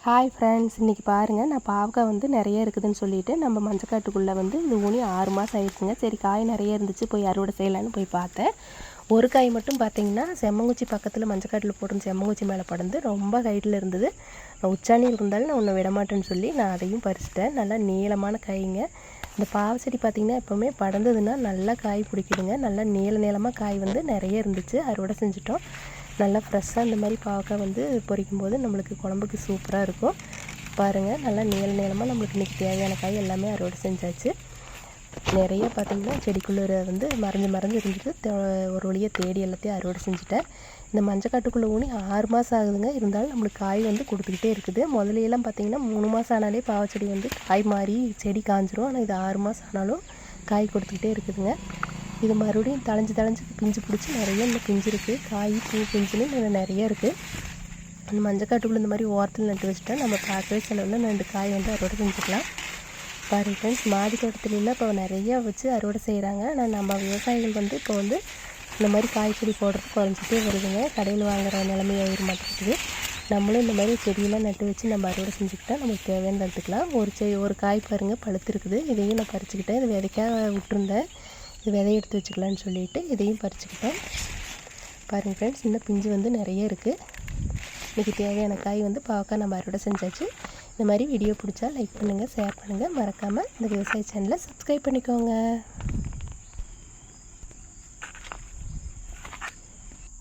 Hi friends, இன்றைக்கி பாருங்கள், நான் பாவக்காய் வந்து நிறைய இருக்குதுன்னு சொல்லிவிட்டு நம்ம மஞ்சக்காட்டுக்குள்ளே வந்து இது ஊனி 6 மாதம் ஆயிடுச்சுங்க. சரி, காய் நிறைய இருந்துச்சு, போய் அறுவடை செய்யலான்னு போய் பார்த்தேன். ஒரு காய் மட்டும் பார்த்திங்கன்னா செம்மங்குச்சி பக்கத்தில் மஞ்சக்காட்டில் போட்டு செம்மங்குச்சி மேலே படர்ந்து ரொம்ப ஹைட்டில் இருந்தது. உச்சாணியில் இருந்தாலும் நான் உன்னை விடமாட்டேன்னு சொல்லி நான் அதையும் பறிச்சிட்டேன். நல்லா நீளமான காய்ங்க. இந்த பாவ செடி பார்த்திங்கன்னா எப்போவுமே படர்ந்ததுன்னா நல்லா காய் பிடிக்குதுங்க. நல்லா நீளமாக காய் வந்து நிறைய இருந்துச்சு. அறுவடை செஞ்சுட்டோம். நல்லா ஃப்ரெஷ்ஷாக இந்த மாதிரி பாவக்காய் வந்து பொரிக்கும் போது நம்மளுக்கு குழம்புக்கு சூப்பராக இருக்கும். பாருங்கள், நல்லா நீளமாக நம்மளுக்கு இன்றைக்கி தேவையான காய் எல்லாமே அறுவடை செஞ்சாச்சு. நிறைய பார்த்திங்கன்னா செடிக்குள்ளே வந்து மறைஞ்சு இருந்துட்டு ஒரு வழியாக தேடி எல்லாத்தையும் அறுவடை செஞ்சுட்டேன். இந்த மஞ்சக்காட்டுக்குள்ளே ஊனி 6 மாதம் ஆகுதுங்க. இருந்தாலும் நம்மளுக்கு காய் வந்து கொடுத்துக்கிட்டே இருக்குது. முதலையெல்லாம் பார்த்திங்கன்னா 3 மாதம் ஆனாலே பாவச்செடி வந்து காய் மாறி செடி காஞ்சிரும். ஆனால் இது 6 மாதம் ஆனாலும் காய் கொடுத்துக்கிட்டே இருக்குதுங்க. இது மறுபடியும் தழைஞ்சு பிஞ்சு பிடிச்சி நிறைய இன்னும் பிஞ்சு இருக்குது. காய் பூ பிஞ்சுன்னு இன்னும் நிறைய இருக்குது. அந்த மஞ்சக்காட்டுக்குள்ளே இந்த மாதிரி ஓரத்தில் நட்டு வச்சுட்டா நம்ம பார்க்கவே செலவில் 2 காய் வந்து அறுவடை செஞ்சுக்கலாம். பாருங்கள் ஃப்ரெண்ட்ஸ், மாடி தோட்டத்துலலாம் இப்போ நிறையா வச்சு அறுவடை செய்கிறாங்க. ஆனால் நம்ம விவசாயிகள் வந்து இப்போ வந்து இந்த மாதிரி காய்கறி போடுறது குறைஞ்சிட்டே வருதுங்க. கடையில் வாங்குகிற நிலைமை ஆகிட மாட்டேங்குது. நம்மளும் இந்த மாதிரி செடியெல்லாம் நட்டு வச்சு நம்ம அறுவடை செஞ்சுக்கிட்டால் நமக்கு தேவையான எடுத்துக்கலாம். ஒரு காய் பாருங்கள் பழுத்து இருக்குது. இதையும் நான் பறிச்சுக்கிட்டேன். இது விதைக்காக விட்டுருந்தேன். இது விதைய எடுத்து வச்சுக்கலான்னு சொல்லிவிட்டு இதையும் பறிச்சுக்கிட்டேன். பாருங்கள் ஃப்ரெண்ட்ஸ், இன்னும் பிஞ்சு வந்து நிறைய இருக்குது. இன்றைக்கி தேவையான காய் வந்து பாவக்காய் நம்ம அறுவடை செஞ்சாச்சு. இந்த மாதிரி வீடியோ பிடிச்சா லைக் பண்ணுங்கள், ஷேர் பண்ணுங்கள். மறக்காமல் இந்த விவசாய சேனலை சப்ஸ்கிரைப் பண்ணிக்கோங்க.